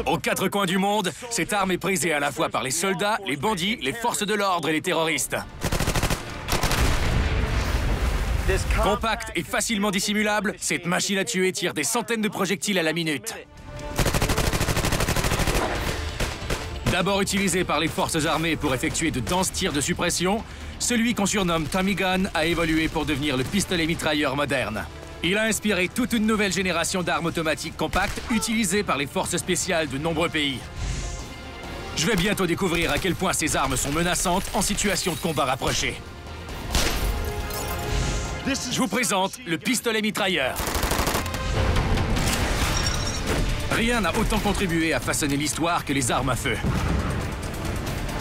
Aux quatre coins du monde, cette arme est prisée à la fois par les soldats, les bandits, les forces de l'ordre et les terroristes. Compacte et facilement dissimulable, cette machine à tuer tire des centaines de projectiles à la minute. D'abord utilisé par les forces armées pour effectuer de denses tirs de suppression, celui qu'on surnomme Tommy Gun a évolué pour devenir le pistolet mitrailleur moderne. Il a inspiré toute une nouvelle génération d'armes automatiques compactes utilisées par les forces spéciales de nombreux pays. Je vais bientôt découvrir à quel point ces armes sont menaçantes en situation de combat rapproché. Je vous présente le pistolet mitrailleur. Rien n'a autant contribué à façonner l'histoire que les armes à feu.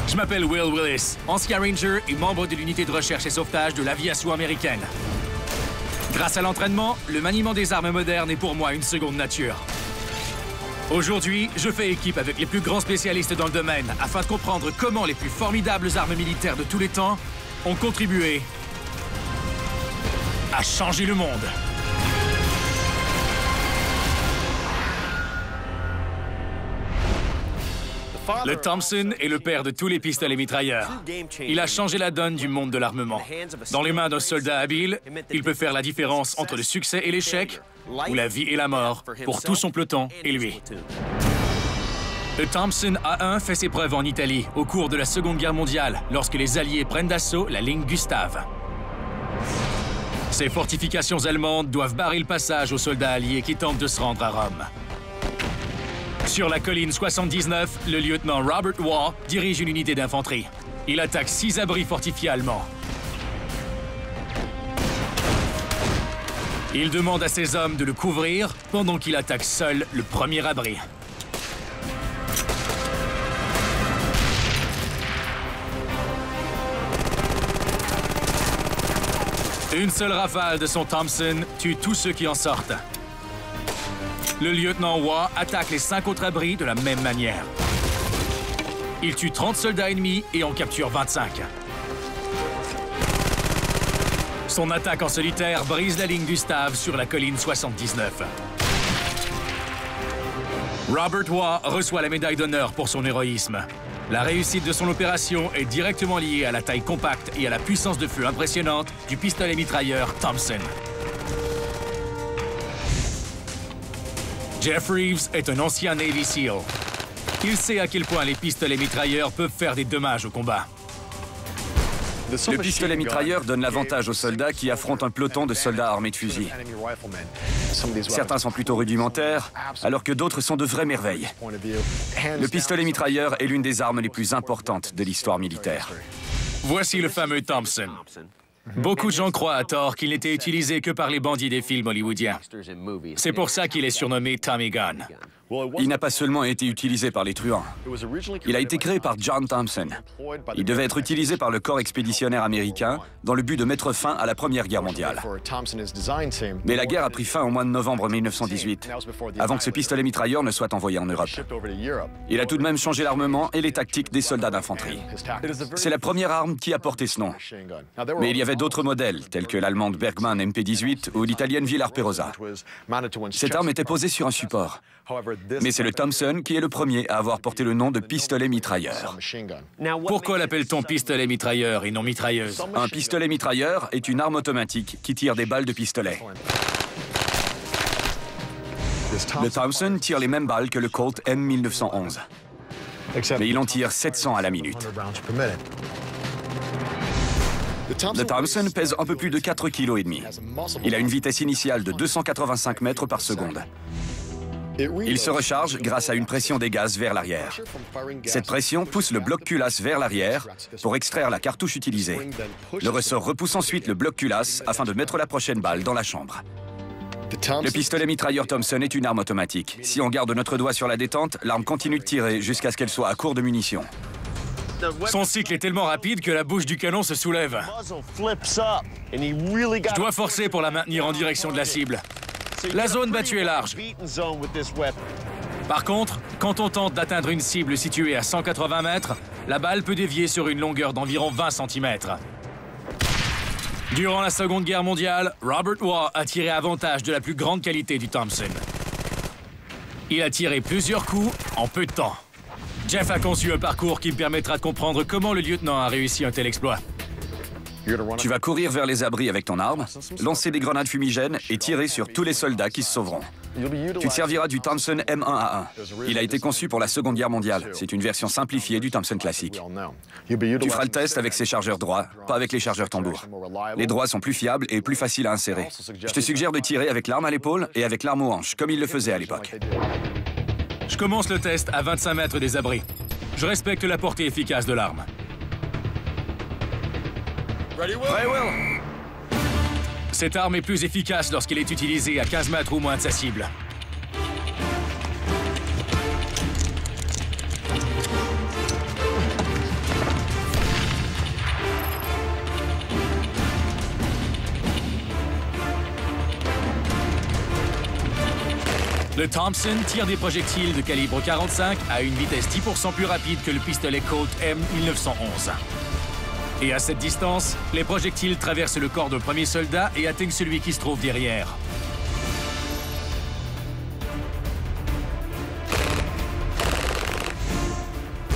Je m'appelle Will Willis, ancien Ranger et membre de l'unité de recherche et sauvetage de l'aviation américaine. Grâce à l'entraînement, le maniement des armes modernes est pour moi une seconde nature. Aujourd'hui, je fais équipe avec les plus grands spécialistes dans le domaine afin de comprendre comment les plus formidables armes militaires de tous les temps ont contribué à changer le monde. Le Thompson est le père de tous les pistolets mitrailleurs. Il a changé la donne du monde de l'armement. Dans les mains d'un soldat habile, il peut faire la différence entre le succès et l'échec, ou la vie et la mort, pour tout son peloton et lui. Le Thompson A1 fait ses preuves en Italie au cours de la Seconde Guerre mondiale, lorsque les Alliés prennent d'assaut la ligne Gustave. Ces fortifications allemandes doivent barrer le passage aux soldats alliés qui tentent de se rendre à Rome. Sur la colline 79, le lieutenant Robert Waugh dirige une unité d'infanterie. Il attaque 6 abris fortifiés allemands. Il demande à ses hommes de le couvrir pendant qu'il attaque seul le premier abri. Une seule rafale de son Thompson tue tous ceux qui en sortent. Le lieutenant Waugh attaque les 5 autres abris de la même manière. Il tue 30 soldats ennemis et en capture 25. Son attaque en solitaire brise la ligne Gustave sur la colline 79. Robert Waugh reçoit la médaille d'honneur pour son héroïsme. La réussite de son opération est directement liée à la taille compacte et à la puissance de feu impressionnante du pistolet mitrailleur Thompson. Jeff Reeves est un ancien Navy SEAL. Il sait à quel point les pistolets mitrailleurs peuvent faire des dommages au combat. Le pistolet mitrailleur donne l'avantage aux soldats qui affrontent un peloton de soldats armés de fusils. Certains sont plutôt rudimentaires, alors que d'autres sont de vraies merveilles. Le pistolet mitrailleur est l'une des armes les plus importantes de l'histoire militaire. Voici le fameux Thompson. Beaucoup de gens croient à tort qu'il n'était utilisé que par les bandits des films hollywoodiens. C'est pour ça qu'il est surnommé Tommy Gun. Il n'a pas seulement été utilisé par les truands. Il a été créé par John Thompson. Il devait être utilisé par le corps expéditionnaire américain dans le but de mettre fin à la Première Guerre mondiale. Mais la guerre a pris fin au mois de novembre 1918, avant que ce pistolet mitrailleur ne soit envoyé en Europe. Il a tout de même changé l'armement et les tactiques des soldats d'infanterie. C'est la première arme qui a porté ce nom. Mais il y avait d'autres modèles, tels que l'allemande Bergmann MP-18 ou l'italienne Villar Perosa. Cette arme était posée sur un support. Mais c'est le Thompson qui est le premier à avoir porté le nom de pistolet mitrailleur. Pourquoi l'appelle-t-on pistolet mitrailleur et non mitrailleuse? Un pistolet mitrailleur est une arme automatique qui tire des balles de pistolet. Le Thompson tire les mêmes balles que le Colt M1911. Mais il en tire 700 à la minute. Le Thompson pèse un peu plus de 4,5 kg. Il a une vitesse initiale de 285 mètres par seconde. Il se recharge grâce à une pression des gaz vers l'arrière. Cette pression pousse le bloc culasse vers l'arrière pour extraire la cartouche utilisée. Le ressort repousse ensuite le bloc culasse afin de mettre la prochaine balle dans la chambre. Le pistolet mitrailleur Thompson est une arme automatique. Si on garde notre doigt sur la détente, l'arme continue de tirer jusqu'à ce qu'elle soit à court de munitions. Son cycle est tellement rapide que la bouche du canon se soulève. Je dois forcer pour la maintenir en direction de la cible. La zone battue est large. Par contre, quand on tente d'atteindre une cible située à 180 mètres, la balle peut dévier sur une longueur d'environ 20 cm. Durant la Seconde Guerre mondiale, Robert Waugh a tiré avantage de la plus grande qualité du Thompson. Il a tiré plusieurs coups en peu de temps. Jeff a conçu un parcours qui me permettra de comprendre comment le lieutenant a réussi un tel exploit. Tu vas courir vers les abris avec ton arme, lancer des grenades fumigènes et tirer sur tous les soldats qui se sauveront. Tu te serviras du Thompson M1A1. Il a été conçu pour la Seconde Guerre mondiale. C'est une version simplifiée du Thompson classique. Tu feras le test avec ses chargeurs droits, pas avec les chargeurs tambours. Les droits sont plus fiables et plus faciles à insérer. Je te suggère de tirer avec l'arme à l'épaule et avec l'arme aux hanches, comme il le faisait à l'époque. Je commence le test à 25 mètres des abris. Je respecte la portée efficace de l'arme. Cette arme est plus efficace lorsqu'elle est utilisée à 15 mètres ou moins de sa cible. Le Thompson tire des projectiles de calibre 45 à une vitesse 10% plus rapide que le pistolet Colt M1911. Et à cette distance, les projectiles traversent le corps d'un premier soldat et atteignent celui qui se trouve derrière.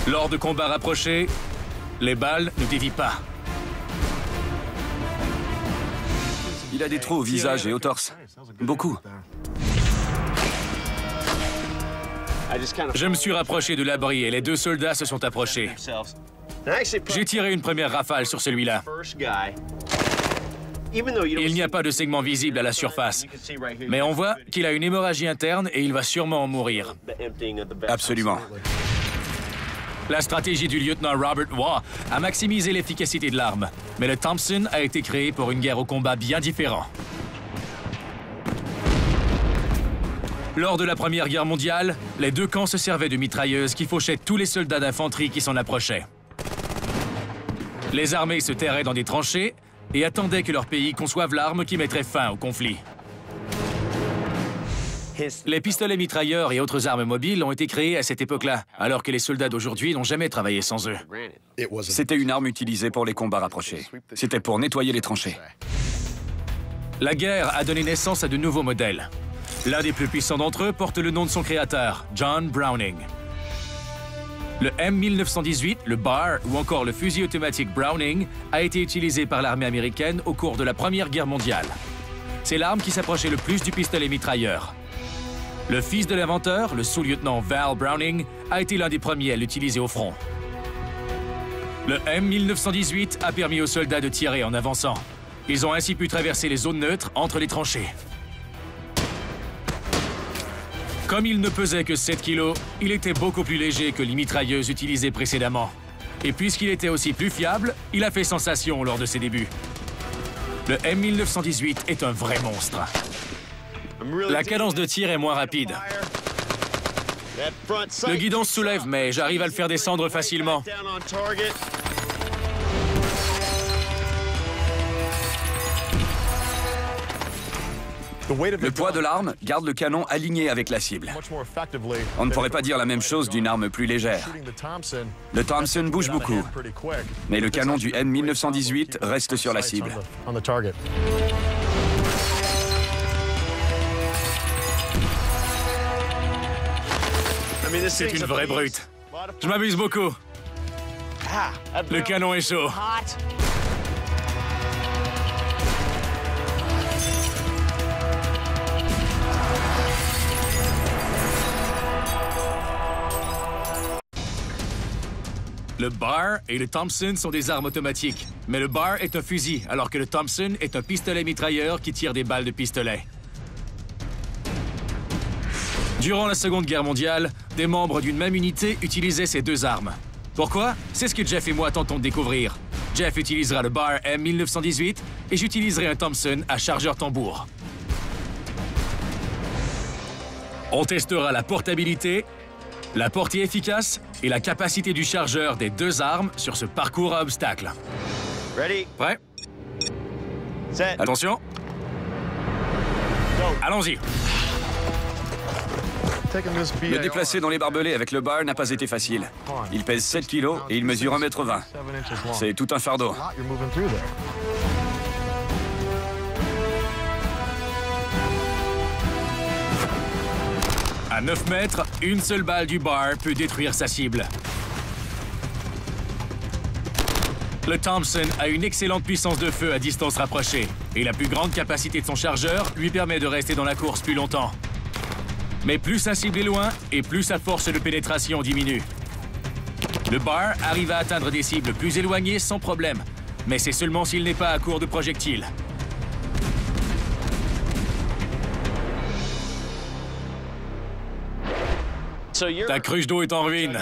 Lors de combats rapprochés, les balles ne dévient pas. Il a des trous au visage et au torse. Beaucoup. Je me suis rapproché de l'abri et les deux soldats se sont approchés. J'ai tiré une première rafale sur celui-là. Il n'y a pas de segment visible à la surface, mais on voit qu'il a une hémorragie interne et il va sûrement en mourir. Absolument. La stratégie du lieutenant Robert Waugh a maximisé l'efficacité de l'arme, mais le Thompson a été créé pour une guerre au combat bien différent. Lors de la Première Guerre mondiale, les deux camps se servaient de mitrailleuses qui fauchaient tous les soldats d'infanterie qui s'en approchaient. Les armées se terraient dans des tranchées et attendaient que leur pays conçoive l'arme qui mettrait fin au conflit. Les pistolets mitrailleurs et autres armes mobiles ont été créés à cette époque-là, alors que les soldats d'aujourd'hui n'ont jamais travaillé sans eux. C'était une arme utilisée pour les combats rapprochés. C'était pour nettoyer les tranchées. La guerre a donné naissance à de nouveaux modèles. L'un des plus puissants d'entre eux porte le nom de son créateur, John Browning. Le M1918, le BAR ou encore le fusil automatique Browning a été utilisé par l'armée américaine au cours de la Première Guerre mondiale. C'est l'arme qui s'approchait le plus du pistolet mitrailleur. Le fils de l'inventeur, le sous-lieutenant Val Browning, a été l'un des premiers à l'utiliser au front. Le M1918 a permis aux soldats de tirer en avançant. Ils ont ainsi pu traverser les zones neutres entre les tranchées. Comme il ne pesait que 7 kg, il était beaucoup plus léger que les mitrailleuses utilisées précédemment. Et puisqu'il était aussi plus fiable, il a fait sensation lors de ses débuts. Le M1918 est un vrai monstre. La cadence de tir est moins rapide. Le guidon se soulève, mais j'arrive à le faire descendre facilement. Le poids de l'arme garde le canon aligné avec la cible. On ne pourrait pas dire la même chose d'une arme plus légère. Le Thompson bouge beaucoup, mais le canon du M1918 reste sur la cible. C'est une vraie brute. Je m'amuse beaucoup. Le canon est chaud. Le BAR et le Thompson sont des armes automatiques, mais le BAR est un fusil, alors que le Thompson est un pistolet mitrailleur qui tire des balles de pistolet. Durant la Seconde Guerre mondiale, des membres d'une même unité utilisaient ces deux armes. Pourquoi? C'est ce que Jeff et moi tentons de découvrir. Jeff utilisera le BAR M1918 et j'utiliserai un Thompson à chargeur tambour. On testera la portabilité, la portée efficace et la capacité du chargeur des deux armes sur ce parcours à obstacles. Prêt? Attention. Allons-y. Me déplacer dans les barbelés avec le BAR n'a pas été facile. Il pèse 7 kg et il mesure 1,20 m. C'est tout un fardeau. À 9 mètres, une seule balle du BAR peut détruire sa cible. Le Thompson a une excellente puissance de feu à distance rapprochée et la plus grande capacité de son chargeur lui permet de rester dans la course plus longtemps. Mais plus sa cible est loin et plus sa force de pénétration diminue. Le BAR arrive à atteindre des cibles plus éloignées sans problème, mais c'est seulement s'il n'est pas à court de projectiles. Ta cruche d'eau est en ruine.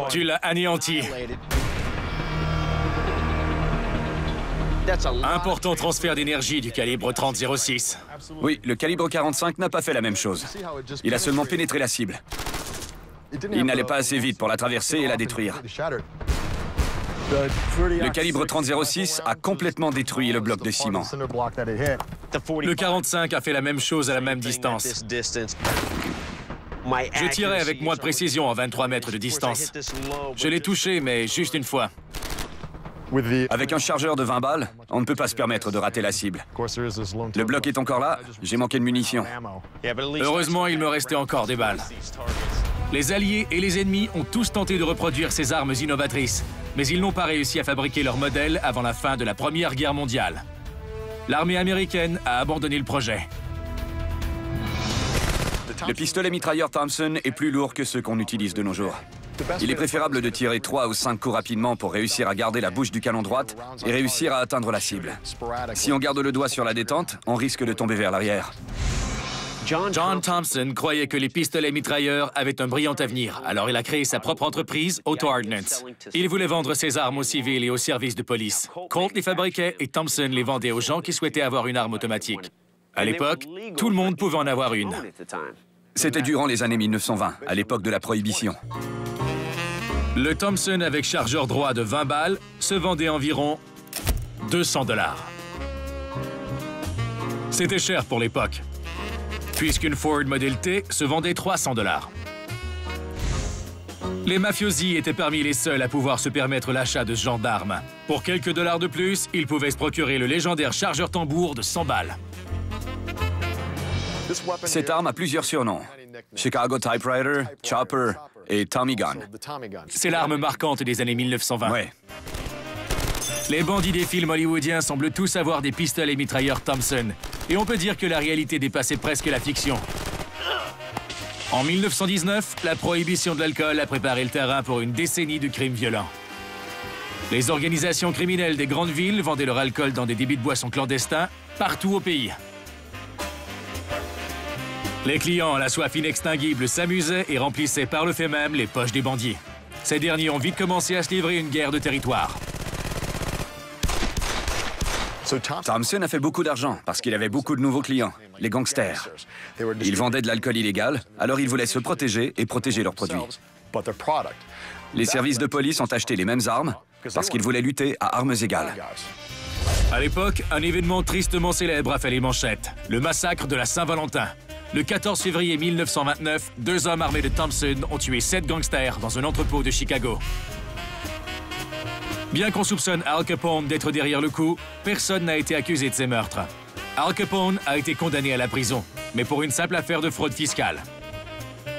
Tu l'as anéanti. Important transfert d'énergie du calibre 30-06. Oui, le calibre 45 n'a pas fait la même chose. Il a seulement pénétré la cible. Il n'allait pas assez vite pour la traverser et la détruire. Le calibre 30-06 a complètement détruit le bloc de ciment. Le 45 a fait la même chose à la même distance. Je tirais avec moins de précision à 23 mètres de distance. Je l'ai touché, mais juste une fois. Avec un chargeur de 20 balles, on ne peut pas se permettre de rater la cible. Le bloc est encore là, j'ai manqué de munitions. Heureusement, il me restait encore des balles. Les Alliés et les ennemis ont tous tenté de reproduire ces armes innovatrices, mais ils n'ont pas réussi à fabriquer leur modèle avant la fin de la Première Guerre mondiale. L'armée américaine a abandonné le projet. Le pistolet mitrailleur Thompson est plus lourd que ceux qu'on utilise de nos jours. Il est préférable de tirer 3 ou 5 coups rapidement pour réussir à garder la bouche du canon droite et réussir à atteindre la cible. Si on garde le doigt sur la détente, on risque de tomber vers l'arrière. John Thompson croyait que les pistolets mitrailleurs avaient un brillant avenir, alors il a créé sa propre entreprise, Auto Ordnance. Il voulait vendre ses armes aux civils et aux services de police. Colt les fabriquait et Thompson les vendait aux gens qui souhaitaient avoir une arme automatique. À l'époque, tout le monde pouvait en avoir une. C'était durant les années 1920, à l'époque de la Prohibition. Le Thompson avec chargeur droit de 20 balles se vendait environ 200 $. C'était cher pour l'époque, puisqu'une Ford Model T se vendait 300 $. Les mafiosi étaient parmi les seuls à pouvoir se permettre l'achat de ce genre d'armes. Pour quelques dollars de plus, ils pouvaient se procurer le légendaire chargeur tambour de 100 balles. Cette arme a plusieurs surnoms. Chicago Typewriter, Chopper et Tommy Gun. C'est l'arme marquante des années 1920. Ouais. Les bandits des films hollywoodiens semblent tous avoir des pistolets mitrailleurs Thompson. Et on peut dire que la réalité dépassait presque la fiction. En 1919, la prohibition de l'alcool a préparé le terrain pour une décennie de crimes violents. Les organisations criminelles des grandes villes vendaient leur alcool dans des débits de boissons clandestins partout au pays. Les clients à la soif inextinguible s'amusaient et remplissaient par le fait même les poches des bandits. Ces derniers ont vite commencé à se livrer une guerre de territoire. Thompson a fait beaucoup d'argent parce qu'il avait beaucoup de nouveaux clients, les gangsters. Ils vendaient de l'alcool illégal, alors ils voulaient se protéger et protéger leurs produits. Les services de police ont acheté les mêmes armes parce qu'ils voulaient lutter à armes égales. À l'époque, un événement tristement célèbre a fait les manchettes, le massacre de la Saint-Valentin. Le 14 février 1929, 2 hommes armés de Thompson ont tué 7 gangsters dans un entrepôt de Chicago. Bien qu'on soupçonne Al Capone d'être derrière le coup, personne n'a été accusé de ces meurtres. Al Capone a été condamné à la prison, mais pour une simple affaire de fraude fiscale.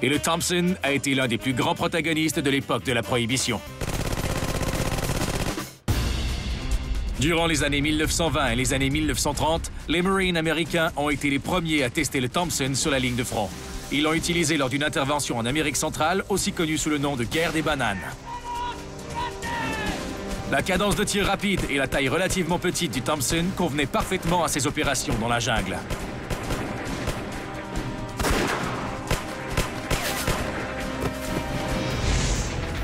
Et le Thompson a été l'un des plus grands protagonistes de l'époque de la Prohibition. Durant les années 1920 et les années 1930, les Marines américains ont été les premiers à tester le Thompson sur la ligne de front. Ils l'ont utilisé lors d'une intervention en Amérique centrale, aussi connue sous le nom de guerre des bananes. La cadence de tir rapide et la taille relativement petite du Thompson convenaient parfaitement à ces opérations dans la jungle.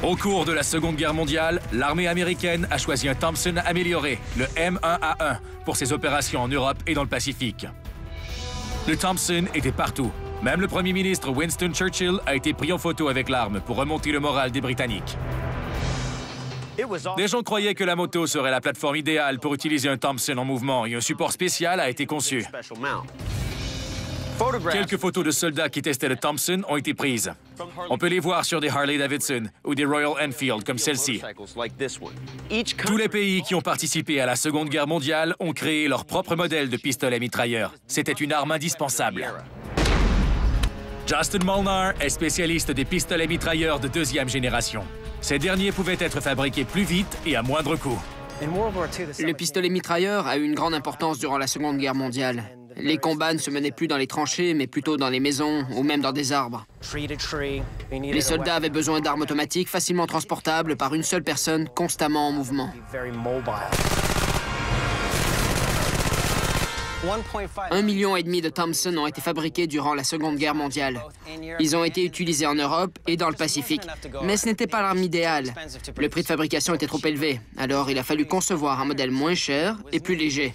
Au cours de la Seconde Guerre mondiale, l'armée américaine a choisi un Thompson amélioré, le M1A1, pour ses opérations en Europe et dans le Pacifique. Le Thompson était partout. Même le premier ministre Winston Churchill a été pris en photo avec l'arme pour remonter le moral des Britanniques. Des gens croyaient que la moto serait la plateforme idéale pour utiliser un Thompson en mouvement et un support spécial a été conçu. Quelques photos de soldats qui testaient le Thompson ont été prises. On peut les voir sur des Harley-Davidson ou des Royal Enfield comme celle-ci. Tous les pays qui ont participé à la Seconde Guerre mondiale ont créé leur propre modèle de pistolet mitrailleur. C'était une arme indispensable. Justin Molnar est spécialiste des pistolets mitrailleurs de deuxième génération. Ces derniers pouvaient être fabriqués plus vite et à moindre coût. Le pistolet mitrailleur a eu une grande importance durant la Seconde Guerre mondiale. Les combats ne se menaient plus dans les tranchées, mais plutôt dans les maisons ou même dans des arbres. Les soldats avaient besoin d'armes automatiques facilement transportables par une seule personne, constamment en mouvement. 1,5 million de Thompson ont été fabriqués durant la Seconde Guerre mondiale. Ils ont été utilisés en Europe et dans le Pacifique. Mais ce n'était pas l'arme idéale. Le prix de fabrication était trop élevé. Alors, il a fallu concevoir un modèle moins cher et plus léger.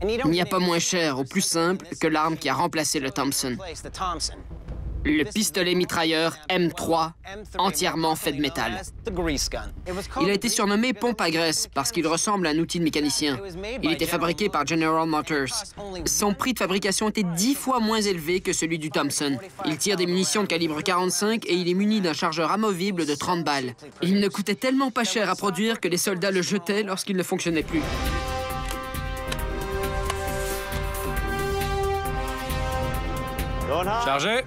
Il n'y a pas moins cher ou plus simple que l'arme qui a remplacé le Thompson. Le pistolet mitrailleur M3, entièrement fait de métal. Il a été surnommé pompe à graisse parce qu'il ressemble à un outil de mécanicien. Il était fabriqué par General Motors. Son prix de fabrication était 10 fois moins élevé que celui du Thompson. Il tire des munitions de calibre 45 et il est muni d'un chargeur amovible de 30 balles. Il ne coûtait tellement pas cher à produire que les soldats le jetaient lorsqu'il ne fonctionnait plus. Chargé.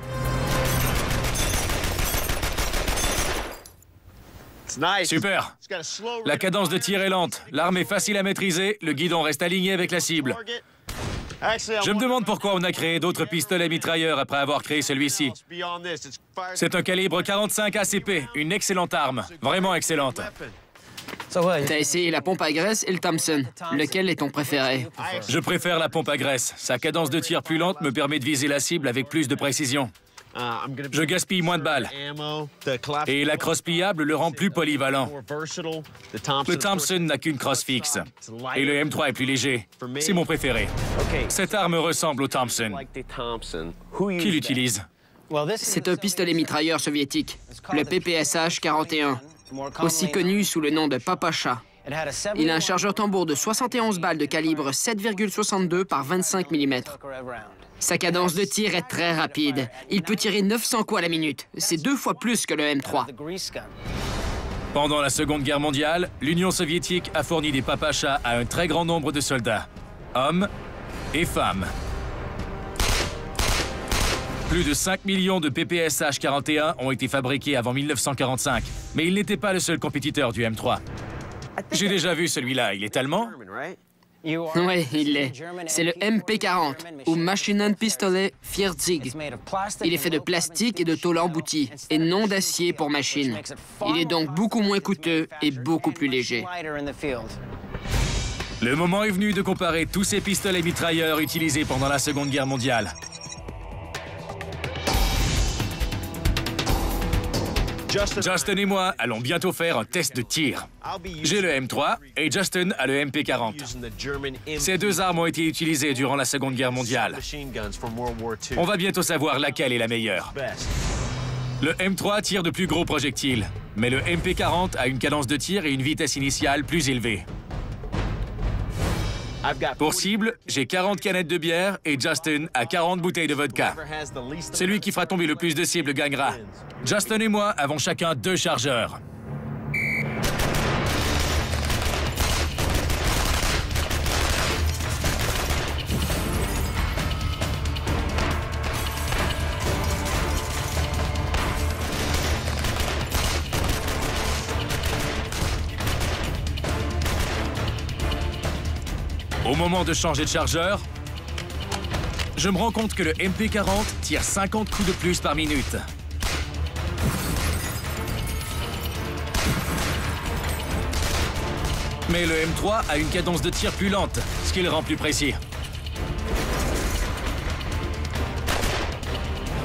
Super. La cadence de tir est lente, l'arme est facile à maîtriser, le guidon reste aligné avec la cible. Je me demande pourquoi on a créé d'autres pistolets mitrailleurs après avoir créé celui-ci. C'est un calibre 45 ACP, une excellente arme, vraiment excellente. T'as essayé la pompe à graisse et le Thompson. Lequel est ton préféré? Je préfère la pompe à graisse. Sa cadence de tir plus lente me permet de viser la cible avec plus de précision. Je gaspille moins de balles. Et la crosse pliable le rend plus polyvalent. Le Thompson n'a qu'une crosse fixe. Et le M3 est plus léger. C'est mon préféré. Cette arme ressemble au Thompson. Qui l'utilise? C'est un pistolet mitrailleur soviétique, le PPSH-41, aussi connu sous le nom de Papacha. Il a un chargeur tambour de 71 balles de calibre 7,62 par 25 mm. Sa cadence de tir est très rapide. Il peut tirer 900 coups à la minute. C'est 2 fois plus que le M3. Pendant la Seconde Guerre mondiale, l'Union soviétique a fourni des Papachas à un très grand nombre de soldats, hommes et femmes. Plus de 5 millions de PPSH-41 ont été fabriqués avant 1945, mais il n'était pas le seul compétiteur du M3. J'ai déjà vu celui-là, il est allemand? Oui, il l'est. C'est le MP40, ou Maschinenpistolet 40. Il est fait de plastique et de tôle emboutie, et non d'acier pour machine. Il est donc beaucoup moins coûteux et beaucoup plus léger. Le moment est venu de comparer tous ces pistolets mitrailleurs utilisés pendant la Seconde Guerre mondiale. Justin et moi allons bientôt faire un test de tir. J'ai le M3 et Justin a le MP40. Ces deux armes ont été utilisées durant la Seconde Guerre mondiale. On va bientôt savoir laquelle est la meilleure. Le M3 tire de plus gros projectiles, mais le MP40 a une cadence de tir et une vitesse initiale plus élevée. Pour cible, j'ai 40 canettes de bière et Justin a 40 bouteilles de vodka. Celui qui fera tomber le plus de cibles gagnera. Justin et moi avons chacun 2 chargeurs. Au moment de changer de chargeur, je me rends compte que le MP40 tire 50 coups de plus par minute. Mais le M3 a une cadence de tir plus lente, ce qui le rend plus précis.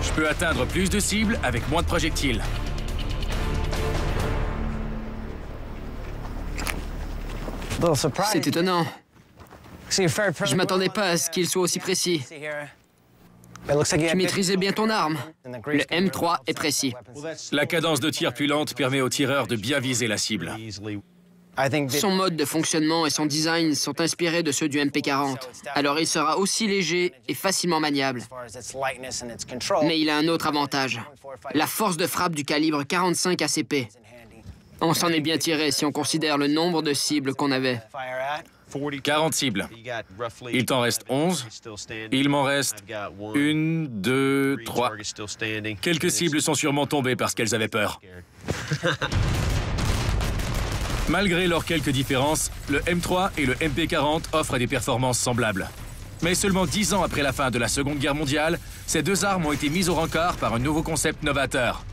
Je peux atteindre plus de cibles avec moins de projectiles. C'est étonnant. Je m'attendais pas à ce qu'il soit aussi précis. Tu maîtrisais bien ton arme. Le M3 est précis. La cadence de tir plus lente permet au tireur de bien viser la cible. Son mode de fonctionnement et son design sont inspirés de ceux du MP40. Alors il sera aussi léger et facilement maniable. Mais il a un autre avantage. La force de frappe du calibre 45 ACP. On s'en est bien tiré si on considère le nombre de cibles qu'on avait. 40 cibles. Il t'en reste 11. Il m'en reste 1, 2, 3. Quelques cibles sont sûrement tombées parce qu'elles avaient peur. Malgré leurs quelques différences, le M3 et le MP40 offrent des performances semblables. Mais seulement 10 ans après la fin de la Seconde Guerre mondiale, ces deux armes ont été mises au rencard par un nouveau concept novateur.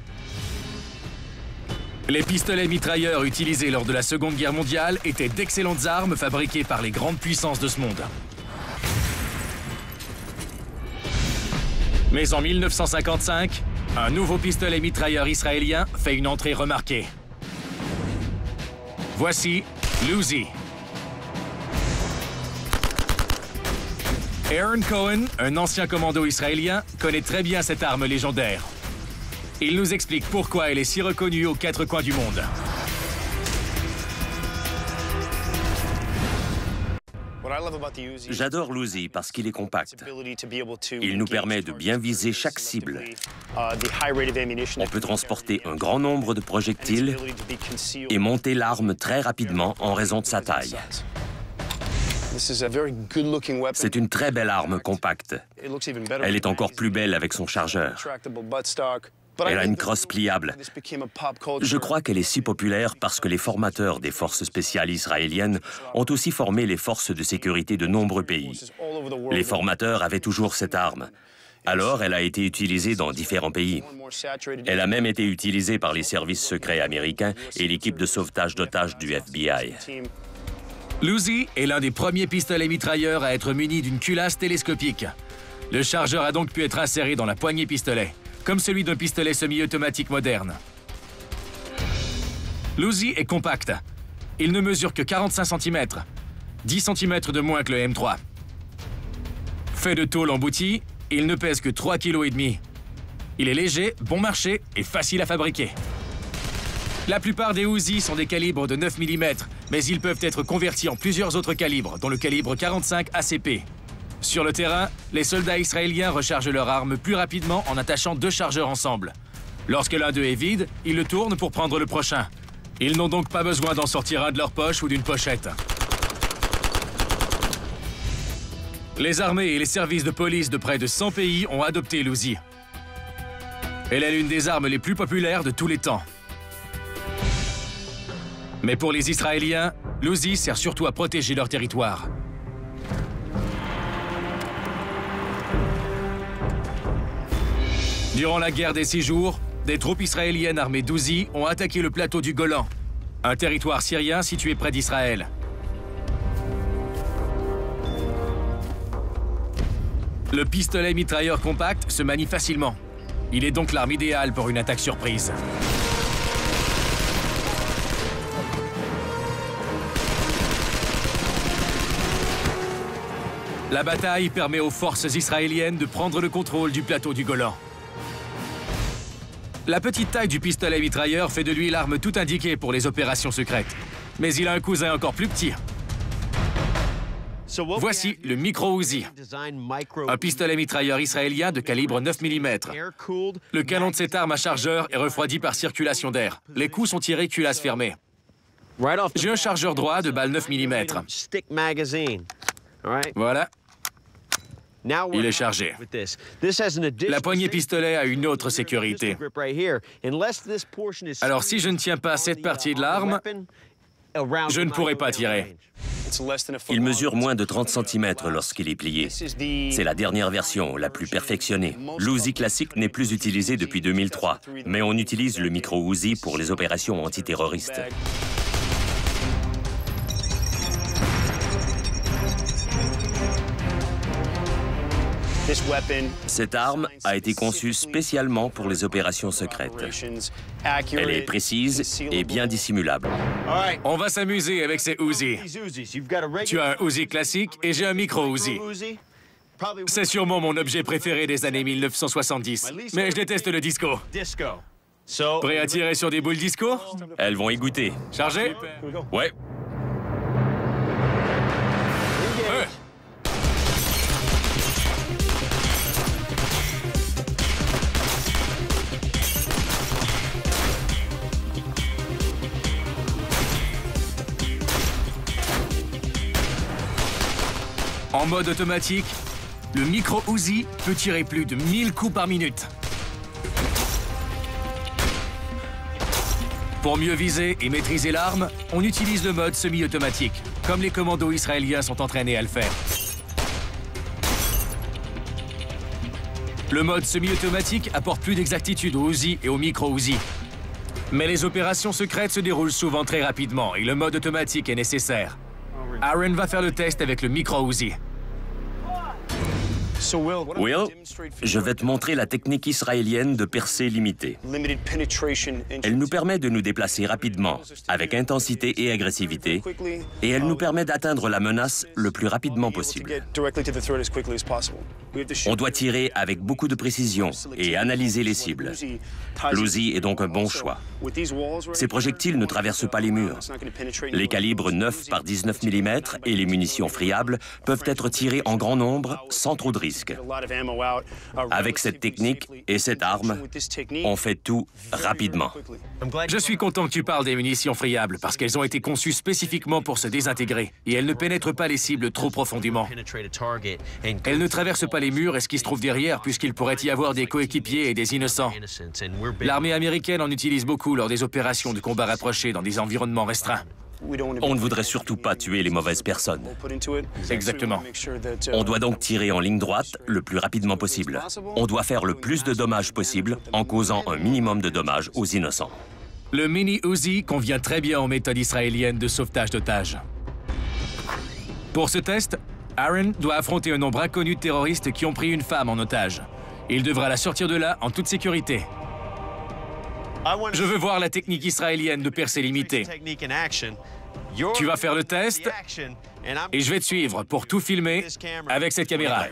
Les pistolets mitrailleurs utilisés lors de la Seconde Guerre mondiale étaient d'excellentes armes fabriquées par les grandes puissances de ce monde. Mais en 1955, un nouveau pistolet mitrailleur israélien fait une entrée remarquée. Voici l'Uzi. Aaron Cohen, un ancien commando israélien, connaît très bien cette arme légendaire. Il nous explique pourquoi elle est si reconnue aux quatre coins du monde. J'adore l'Uzi parce qu'il est compact. Il nous permet de bien viser chaque cible. On peut transporter un grand nombre de projectiles et monter l'arme très rapidement en raison de sa taille. C'est une très belle arme compacte. Elle est encore plus belle avec son chargeur. Elle a une crosse pliable. Je crois qu'elle est si populaire parce que les formateurs des forces spéciales israéliennes ont aussi formé les forces de sécurité de nombreux pays. Les formateurs avaient toujours cette arme. Alors, elle a été utilisée dans différents pays. Elle a même été utilisée par les services secrets américains et l'équipe de sauvetage d'otages du FBI. L'Uzi est l'un des premiers pistolets mitrailleurs à être muni d'une culasse télescopique. Le chargeur a donc pu être inséré dans la poignée pistolet, comme celui d'un pistolet semi-automatique moderne. L'Uzi est compact. Il ne mesure que 45 cm, 10 cm de moins que le M3. Fait de tôle emboutie, il ne pèse que 3,5 kg. Il est léger, bon marché et facile à fabriquer. La plupart des Uzi sont des calibres de 9 mm, mais ils peuvent être convertis en plusieurs autres calibres, dont le calibre 45 ACP. Sur le terrain, les soldats israéliens rechargent leur arme plus rapidement en attachant deux chargeurs ensemble. Lorsque l'un d'eux est vide, ils le tournent pour prendre le prochain. Ils n'ont donc pas besoin d'en sortir un de leur poche ou d'une pochette. Les armées et les services de police de près de 100 pays ont adopté l'Uzi. Elle est l'une des armes les plus populaires de tous les temps. Mais pour les Israéliens, l'Uzi sert surtout à protéger leur territoire. Durant la guerre des 6 jours, des troupes israéliennes armées d'Uzi ont attaqué le plateau du Golan, un territoire syrien situé près d'Israël. Le pistolet mitrailleur compact se manie facilement. Il est donc l'arme idéale pour une attaque surprise. La bataille permet aux forces israéliennes de prendre le contrôle du plateau du Golan. La petite taille du pistolet mitrailleur fait de lui l'arme tout indiquée pour les opérations secrètes. Mais il a un cousin encore plus petit. Voici le Micro-Uzi, un pistolet mitrailleur israélien de calibre 9 mm. Le canon de cette arme à chargeur est refroidi par circulation d'air. Les coups sont tirés culasse fermée. J'ai un chargeur droit de balle 9 mm. Voilà. Il est chargé. La poignée pistolet a une autre sécurité. Alors si je ne tiens pas cette partie de l'arme, je ne pourrai pas tirer. Il mesure moins de 30 cm lorsqu'il est plié. C'est la dernière version, la plus perfectionnée. L'Uzi classique n'est plus utilisé depuis 2003, mais on utilise le micro-Uzi pour les opérations antiterroristes. Cette arme a été conçue spécialement pour les opérations secrètes. Elle est précise et bien dissimulable. On va s'amuser avec ces Uzi. Tu as un Uzi classique et j'ai un micro-Uzi. C'est sûrement mon objet préféré des années 1970, mais je déteste le disco. Prêt à tirer sur des boules disco? Elles vont y goûter. Chargé? Ouais. En mode automatique, le micro-Uzi peut tirer plus de 1000 coups par minute. Pour mieux viser et maîtriser l'arme, on utilise le mode semi-automatique, comme les commandos israéliens sont entraînés à le faire. Le mode semi-automatique apporte plus d'exactitude au Uzi et au micro-Uzi. Mais les opérations secrètes se déroulent souvent très rapidement et le mode automatique est nécessaire. Aaron va faire le test avec le micro-Uzi. Will, je vais te montrer la technique israélienne de percée limitée. Elle nous permet de nous déplacer rapidement, avec intensité et agressivité, et elle nous permet d'atteindre la menace le plus rapidement possible. On doit tirer avec beaucoup de précision et analyser les cibles. L'Uzi est donc un bon choix. Ces projectiles ne traversent pas les murs. Les calibres 9 par 19 mm et les munitions friables peuvent être tirés en grand nombre sans trop de risques. Avec cette technique et cette arme, on fait tout rapidement. Je suis content que tu parles des munitions friables parce qu'elles ont été conçues spécifiquement pour se désintégrer et elles ne pénètrent pas les cibles trop profondément. Elles ne traversent pas les murs et ce qui se trouve derrière puisqu'il pourrait y avoir des coéquipiers et des innocents. L'armée américaine en utilise beaucoup lors des opérations de combat rapprochés dans des environnements restreints. On ne voudrait surtout pas tuer les mauvaises personnes. Exactement. On doit donc tirer en ligne droite le plus rapidement possible. On doit faire le plus de dommages possible en causant un minimum de dommages aux innocents. Le mini-Uzi convient très bien aux méthodes israéliennes de sauvetage d'otages. Pour ce test, Aaron doit affronter un nombre inconnu de terroristes qui ont pris une femme en otage. Il devra la sortir de là en toute sécurité. Je veux voir la technique israélienne de percée limitée. Tu vas faire le test et je vais te suivre pour tout filmer avec cette caméra.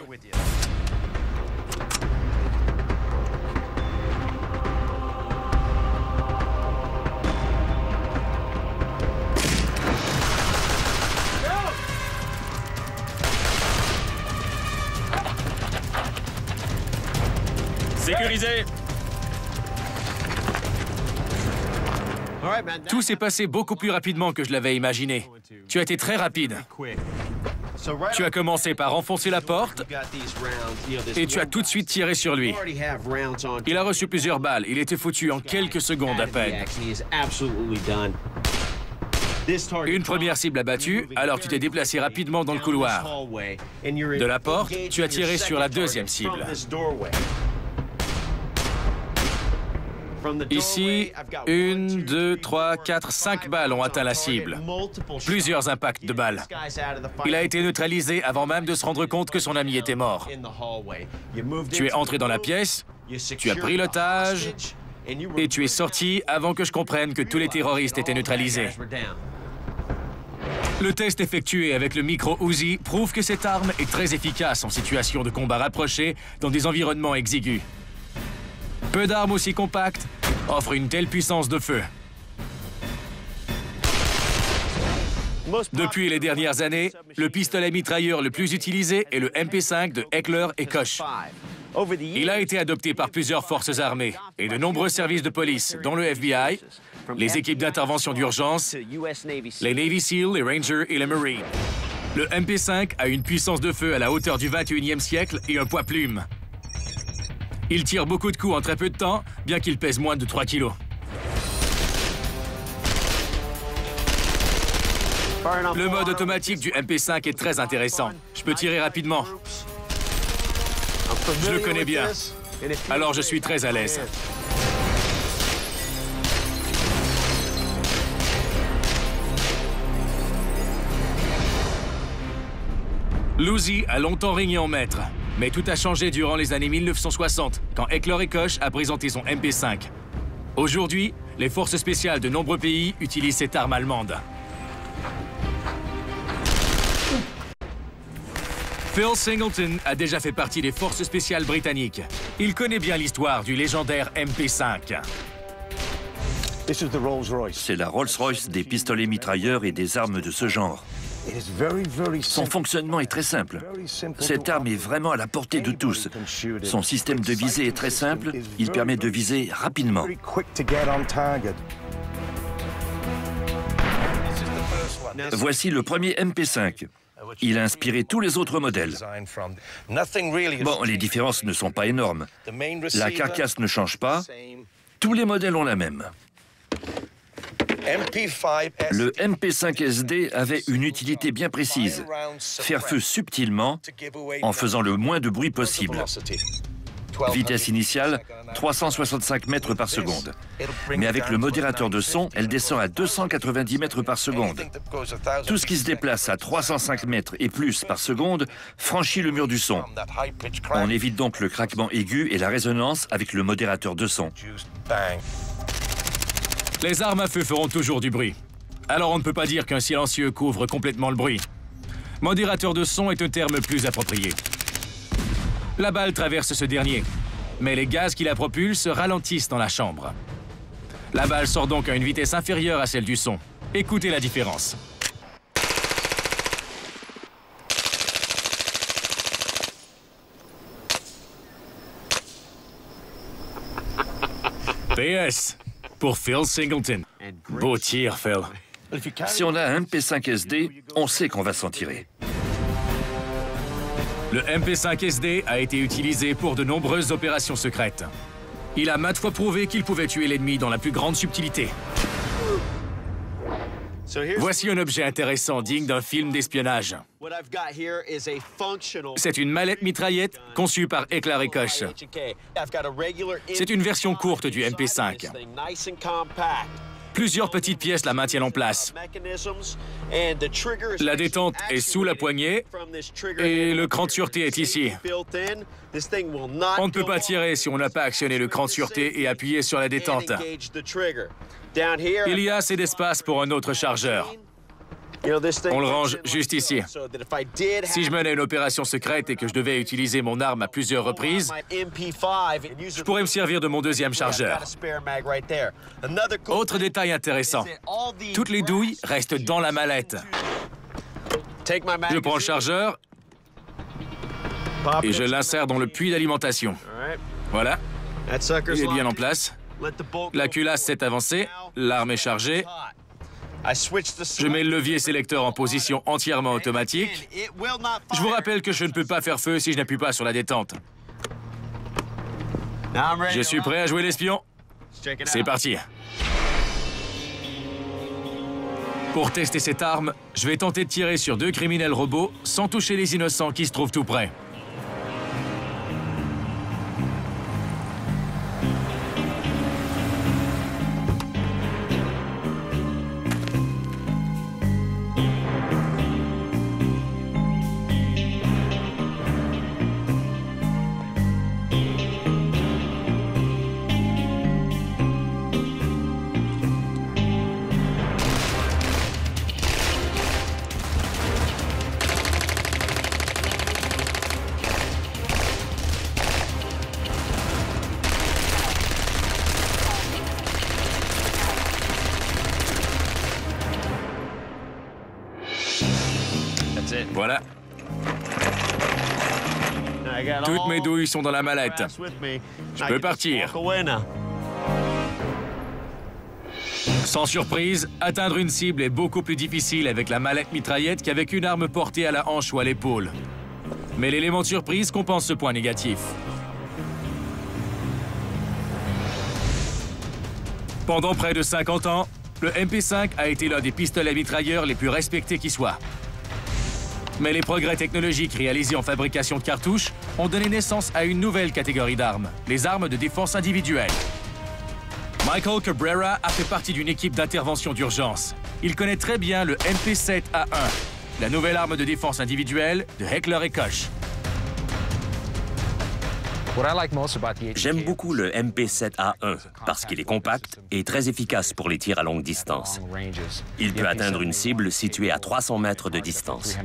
Sécurisé! Tout s'est passé beaucoup plus rapidement que je l'avais imaginé. Tu as été très rapide. Tu as commencé par enfoncer la porte et tu as tout de suite tiré sur lui. Il a reçu plusieurs balles. Il était foutu en quelques secondes à peine. Une première cible abattue, alors tu t'es déplacé rapidement dans le couloir. De la porte, tu as tiré sur la deuxième cible. Ici, 1, 2, 3, 4, 5 balles ont atteint la cible. Plusieurs impacts de balles. Il a été neutralisé avant même de se rendre compte que son ami était mort. Tu es entré dans la pièce, tu as pris l'otage et tu es sorti avant que je comprenne que tous les terroristes étaient neutralisés. Le test effectué avec le micro-Uzi prouve que cette arme est très efficace en situation de combat rapproché dans des environnements exigus. Peu d'armes aussi compactes offrent une telle puissance de feu. Depuis les dernières années, le pistolet mitrailleur le plus utilisé est le MP5 de Heckler & Koch. Il a été adopté par plusieurs forces armées et de nombreux services de police, dont le FBI, les équipes d'intervention d'urgence, les Navy SEAL, les Rangers et les Marines. Le MP5 a une puissance de feu à la hauteur du 21e siècle et un poids plume. Il tire beaucoup de coups en très peu de temps, bien qu'il pèse moins de 3 kilos. Le mode automatique du MP5 est très intéressant. Je peux tirer rapidement. Je le connais bien, alors je suis très à l'aise. L'Uzi a longtemps régné en maître, mais tout a changé durant les années 1960, quand Heckler & Koch a présenté son MP5. Aujourd'hui, les forces spéciales de nombreux pays utilisent cette arme allemande. Phil Singleton a déjà fait partie des forces spéciales britanniques. Il connaît bien l'histoire du légendaire MP5. C'est la Rolls-Royce des pistolets mitrailleurs et des armes de ce genre. Son fonctionnement est très simple. Cette arme est vraiment à la portée de tous. Son système de visée est très simple. Il permet de viser rapidement. Voici le premier MP5. Il a inspiré tous les autres modèles. Bon, les différences ne sont pas énormes. La carcasse ne change pas. Tous les modèles ont la même. Le MP5SD avait une utilité bien précise, faire feu subtilement en faisant le moins de bruit possible. Vitesse initiale, 365 mètres par seconde. Mais avec le modérateur de son, elle descend à 290 mètres par seconde. Tout ce qui se déplace à 305 mètres et plus par seconde franchit le mur du son. On évite donc le craquement aigu et la résonance avec le modérateur de son. Les armes à feu feront toujours du bruit. Alors on ne peut pas dire qu'un silencieux couvre complètement le bruit. Modérateur de son est un terme plus approprié. La balle traverse ce dernier, mais les gaz qui la propulsent ralentissent dans la chambre. La balle sort donc à une vitesse inférieure à celle du son. Écoutez la différence. PS pour Phil Singleton. Beau tir, Phil. Si on a un MP5SD, on sait qu'on va s'en tirer. Le MP5SD a été utilisé pour de nombreuses opérations secrètes. Il a maintes fois prouvé qu'il pouvait tuer l'ennemi dans la plus grande subtilité. Voici un objet intéressant digne d'un film d'espionnage. C'est une mallette mitraillette conçue par Heckler & Koch. C'est une version courte du MP5. Plusieurs petites pièces la maintiennent en place. La détente est sous la poignée et le cran de sûreté est ici. On ne peut pas tirer si on n'a pas actionné le cran de sûreté et appuyé sur la détente. Il y a assez d'espace pour un autre chargeur. On le range juste ici. Si je menais une opération secrète et que je devais utiliser mon arme à plusieurs reprises, je pourrais me servir de mon deuxième chargeur. Autre détail intéressant, toutes les douilles restent dans la mallette. Je prends le chargeur et je l'insère dans le puits d'alimentation. Voilà, il est bien en place. La culasse s'est avancée, l'arme est chargée. Je mets le levier sélecteur en position entièrement automatique. Je vous rappelle que je ne peux pas faire feu si je n'appuie pas sur la détente. Je suis prêt à jouer l'espion. C'est parti. Pour tester cette arme, je vais tenter de tirer sur 2 criminels robots sans toucher les innocents qui se trouvent tout près. Voilà. Toutes mes douilles sont dans la mallette. Je peux partir. Sans surprise, atteindre une cible est beaucoup plus difficile avec la mallette mitraillette qu'avec une arme portée à la hanche ou à l'épaule. Mais l'élément de surprise compense ce point négatif. Pendant près de 50 ans, le MP5 a été l'un des pistolets mitrailleurs les plus respectés qui soient. Mais les progrès technologiques réalisés en fabrication de cartouches ont donné naissance à une nouvelle catégorie d'armes, les armes de défense individuelle. Michael Cabrera a fait partie d'une équipe d'intervention d'urgence. Il connaît très bien le MP7A1, la nouvelle arme de défense individuelle de Heckler & Koch. J'aime beaucoup le MP7A1 parce qu'il est compact et très efficace pour les tirs à longue distance. Il peut atteindre une cible située à 300 mètres de distance.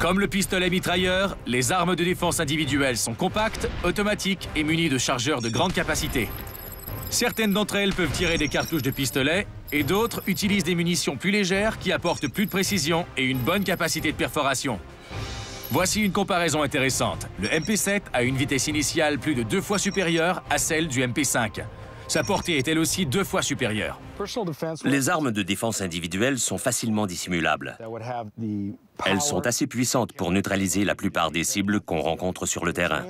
Comme le pistolet mitrailleur, les armes de défense individuelles sont compactes, automatiques et munies de chargeurs de grande capacité. Certaines d'entre elles peuvent tirer des cartouches de pistolet et d'autres utilisent des munitions plus légères qui apportent plus de précision et une bonne capacité de perforation. Voici une comparaison intéressante. Le MP7 a une vitesse initiale plus de 2 fois supérieure à celle du MP5. Sa portée est elle aussi 2 fois supérieure. Les armes de défense individuelle sont facilement dissimulables. Elles sont assez puissantes pour neutraliser la plupart des cibles qu'on rencontre sur le terrain.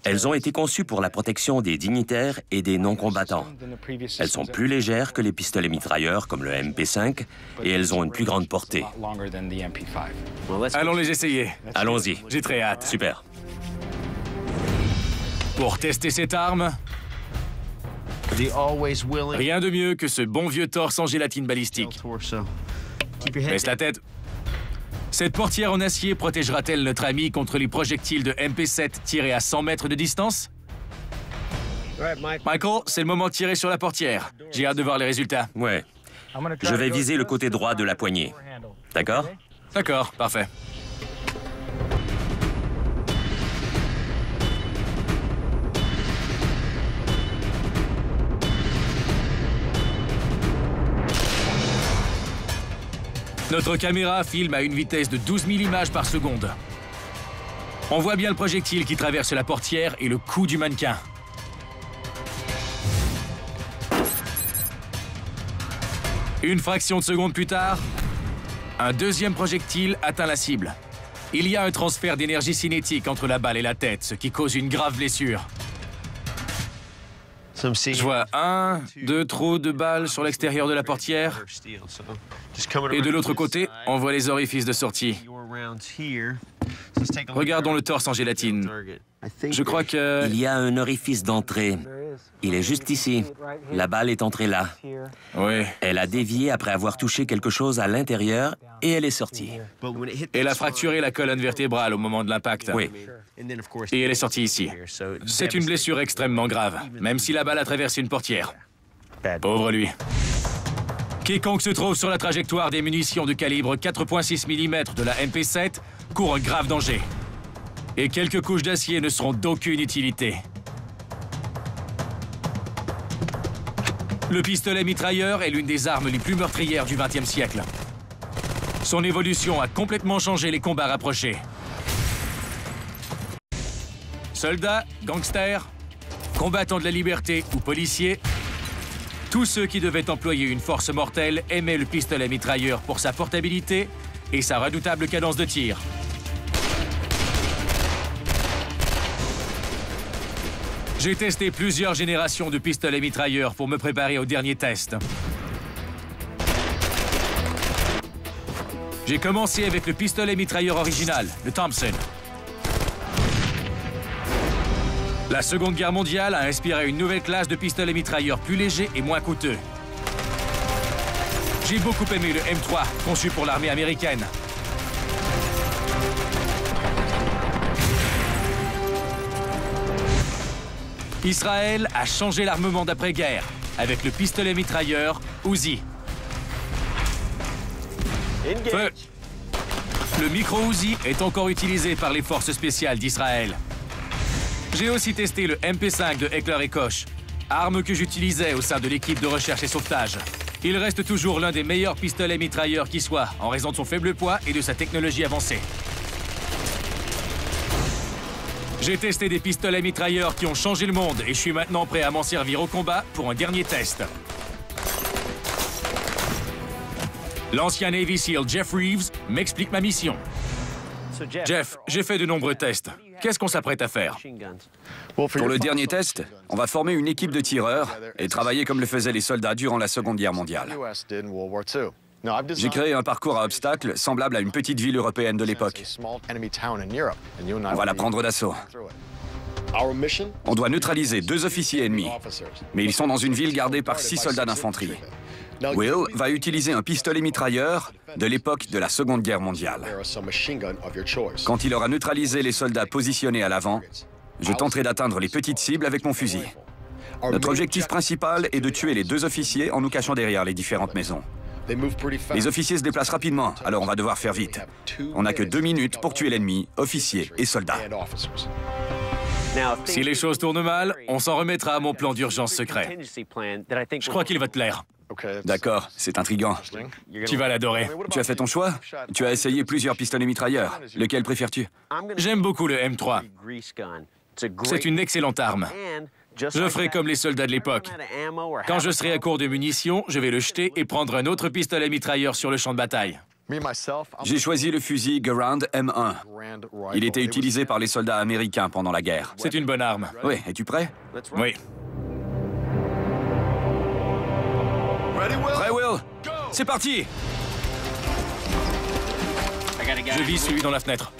Elles ont été conçues pour la protection des dignitaires et des non-combattants. Elles sont plus légères que les pistolets mitrailleurs comme le MP5 et elles ont une plus grande portée. Allons les essayer. Allons-y. J'ai très hâte. Super. Pour tester cette arme, rien de mieux que ce bon vieux torse en gélatine balistique. Baisse la tête. Cette portière en acier protégera-t-elle notre ami contre les projectiles de MP7 tirés à 100 mètres de distance? Michael, c'est le moment de tirer sur la portière. J'ai hâte de voir les résultats. Ouais. Je vais viser le côté droit de la poignée. D'accord? D'accord, parfait. Notre caméra filme à une vitesse de 12 000 images par seconde. On voit bien le projectile qui traverse la portière et le cou du mannequin. Une fraction de seconde plus tard, un deuxième projectile atteint la cible. Il y a un transfert d'énergie cinétique entre la balle et la tête, ce qui cause une grave blessure. Je vois 1, 2 trous de balles sur l'extérieur de la portière. Et de l'autre côté, on voit les orifices de sortie. Regardons le torse en gélatine. Je crois que... Il y a un orifice d'entrée. Il est juste ici. La balle est entrée là. Oui. Elle a dévié après avoir touché quelque chose à l'intérieur et elle est sortie. Elle a fracturé la colonne vertébrale au moment de l'impact. Oui. Et elle est sortie ici. C'est une blessure extrêmement grave, même si la balle a traversé une portière. Pauvre lui. Quiconque se trouve sur la trajectoire des munitions de calibre 4,6 mm de la MP7 court un grave danger. Et quelques couches d'acier ne seront d'aucune utilité. Le pistolet mitrailleur est l'une des armes les plus meurtrières du XXe siècle. Son évolution a complètement changé les combats rapprochés. Soldats, gangsters, combattants de la liberté ou policiers, tous ceux qui devaient employer une force mortelle aimaient le pistolet mitrailleur pour sa portabilité et sa redoutable cadence de tir. J'ai testé plusieurs générations de pistolets mitrailleurs pour me préparer au dernier test. J'ai commencé avec le pistolet mitrailleur original, le Thompson. La Seconde Guerre mondiale a inspiré une nouvelle classe de pistolets mitrailleurs plus légers et moins coûteux. J'ai beaucoup aimé le M3, conçu pour l'armée américaine. Israël a changé l'armement d'après-guerre avec le pistolet mitrailleur Uzi. Feu. Le micro-Uzi est encore utilisé par les forces spéciales d'Israël. J'ai aussi testé le MP5 de Heckler & Koch, arme que j'utilisais au sein de l'équipe de recherche et sauvetage. Il reste toujours l'un des meilleurs pistolets mitrailleurs qui soit, en raison de son faible poids et de sa technologie avancée. J'ai testé des pistolets mitrailleurs qui ont changé le monde et je suis maintenant prêt à m'en servir au combat pour un dernier test. L'ancien Navy SEAL Jeff Reeves m'explique ma mission. Jeff, j'ai fait de nombreux tests. Qu'est-ce qu'on s'apprête à faire? Pour le dernier test, on va former une équipe de tireurs et travailler comme le faisaient les soldats durant la Seconde Guerre mondiale. J'ai créé un parcours à obstacles semblable à une petite ville européenne de l'époque. On va la prendre d'assaut. On doit neutraliser 2 officiers ennemis, mais ils sont dans une ville gardée par 6 soldats d'infanterie. Will va utiliser un pistolet mitrailleur de l'époque de la Seconde Guerre mondiale. Quand il aura neutralisé les soldats positionnés à l'avant, je tenterai d'atteindre les petites cibles avec mon fusil. Notre objectif principal est de tuer les 2 officiers en nous cachant derrière les différentes maisons. Les officiers se déplacent rapidement, alors on va devoir faire vite. On n'a que 2 minutes pour tuer l'ennemi, officiers et soldats. Si les choses tournent mal, on s'en remettra à mon plan d'urgence secret. Je crois qu'il va te plaire. D'accord, c'est intriguant. Tu vas l'adorer. Tu as fait ton choix? Tu as essayé plusieurs pistolets mitrailleurs. Lequel préfères-tu? J'aime beaucoup le M3. C'est une excellente arme. Je ferai comme les soldats de l'époque. Quand je serai à court de munitions, je vais le jeter et prendre un autre pistolet mitrailleur sur le champ de bataille. J'ai choisi le fusil Garand M1. Il était utilisé par les soldats américains pendant la guerre. C'est une bonne arme. Oui, es-tu prêt? Oui. Prêt, Will? C'est parti! Je vise celui dans la fenêtre.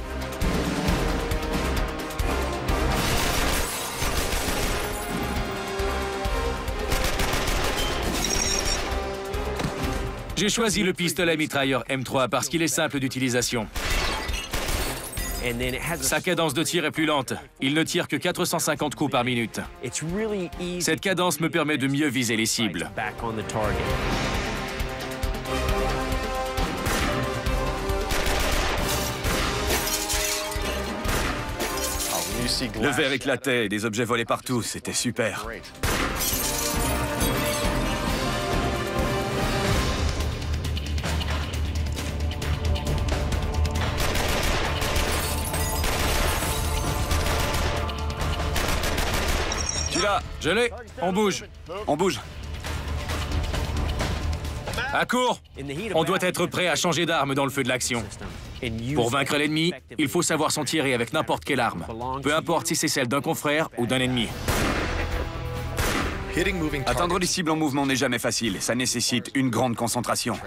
J'ai choisi le pistolet mitrailleur M3 parce qu'il est simple d'utilisation. Sa cadence de tir est plus lente. Il ne tire que 450 coups par minute. Cette cadence me permet de mieux viser les cibles. Le verre éclatait et des objets volaient partout. C'était super. Tu l'as? Je l'ai. On bouge. On bouge. À court. On doit être prêt à changer d'arme dans le feu de l'action. Pour vaincre l'ennemi, il faut savoir s'en tirer avec n'importe quelle arme, peu importe si c'est celle d'un confrère ou d'un ennemi. Atteindre les cibles en mouvement n'est jamais facile. Ça nécessite une grande concentration.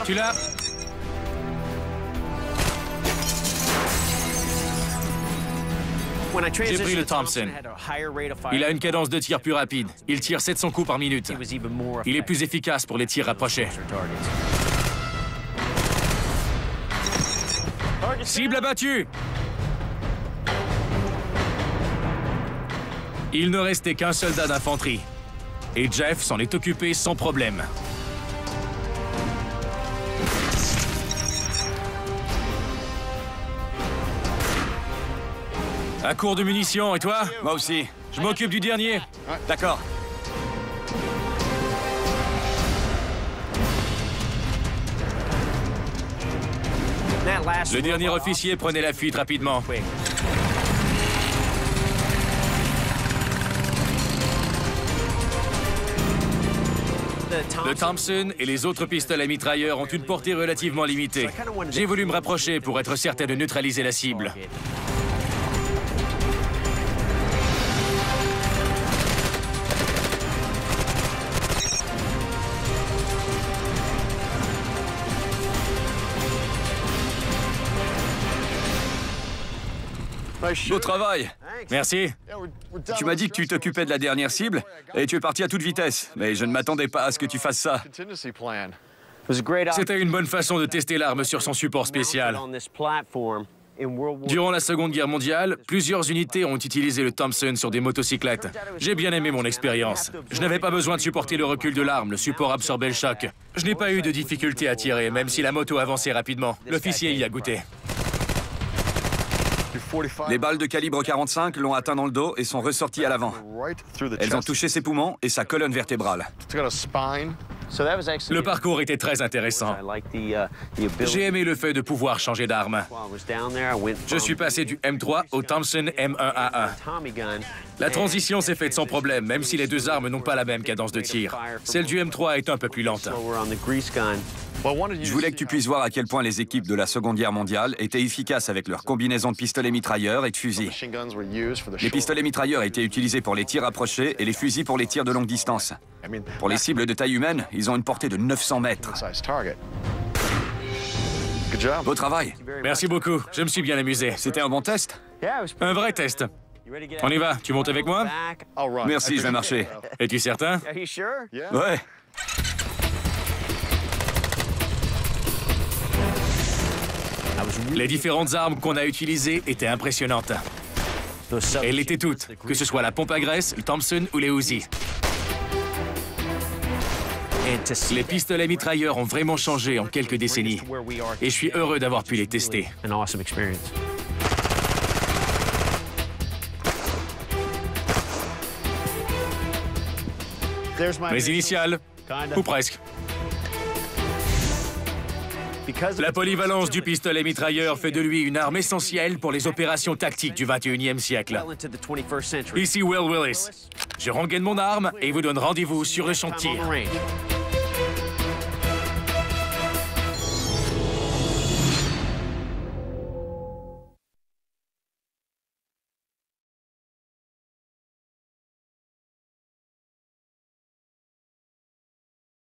Tu l'as? J'ai pris le Thompson. Il a une cadence de tir plus rapide. Il tire 700 coups par minute. Il est plus efficace pour les tirs rapprochés. Cible abattue! Il ne restait qu'un soldat d'infanterie. Et Jeff s'en est occupé sans problème. À court de munitions, et toi? Moi aussi. Je m'occupe du dernier. D'accord. Le dernier officier prenait la fuite rapidement. Le Thompson et les autres pistolets mitrailleurs ont une portée relativement limitée. J'ai voulu me rapprocher pour être certain de neutraliser la cible. Beau travail. Merci. Tu m'as dit que tu t'occupais de la dernière cible et tu es parti à toute vitesse. Mais je ne m'attendais pas à ce que tu fasses ça. C'était une bonne façon de tester l'arme sur son support spécial. Durant la Seconde Guerre mondiale, plusieurs unités ont utilisé le Thompson sur des motocyclettes. J'ai bien aimé mon expérience. Je n'avais pas besoin de supporter le recul de l'arme, le support absorbait le choc. Je n'ai pas eu de difficulté à tirer, même si la moto avançait rapidement. L'officier y a goûté. Les balles de calibre 45 l'ont atteint dans le dos et sont ressorties à l'avant. Elles ont touché ses poumons et sa colonne vertébrale. Le parcours était très intéressant. J'ai aimé le fait de pouvoir changer d'arme. Je suis passé du M3 au Thompson M1A1. La transition s'est faite sans problème, même si les deux armes n'ont pas la même cadence de tir. Celle du M3 est un peu plus lente. Je voulais que tu puisses voir à quel point les équipes de la Seconde Guerre mondiale étaient efficaces avec leur combinaison de pistolets mitrailleurs et de fusils. Les pistolets mitrailleurs étaient utilisés pour les tirs rapprochés et les fusils pour les tirs de longue distance. Pour les cibles de taille humaine, ils ont une portée de 900 mètres. Beau travail. Merci beaucoup, je me suis bien amusé. C'était un bon test? Un vrai test. On y va, tu montes avec moi? Merci, je vais marcher. Es-tu certain? Ouais. Les différentes armes qu'on a utilisées étaient impressionnantes. Elles l'étaient toutes, que ce soit la pompe à graisse, le Thompson ou les Uzi. Les pistolets mitrailleurs ont vraiment changé en quelques décennies. Et je suis heureux d'avoir pu les tester. Mes initiales, ou presque. La polyvalence du pistolet mitrailleur fait de lui une arme essentielle pour les opérations tactiques du 21e siècle. Ici Will Willis. Je rengaine mon arme et vous donne rendez-vous sur le champ de tir.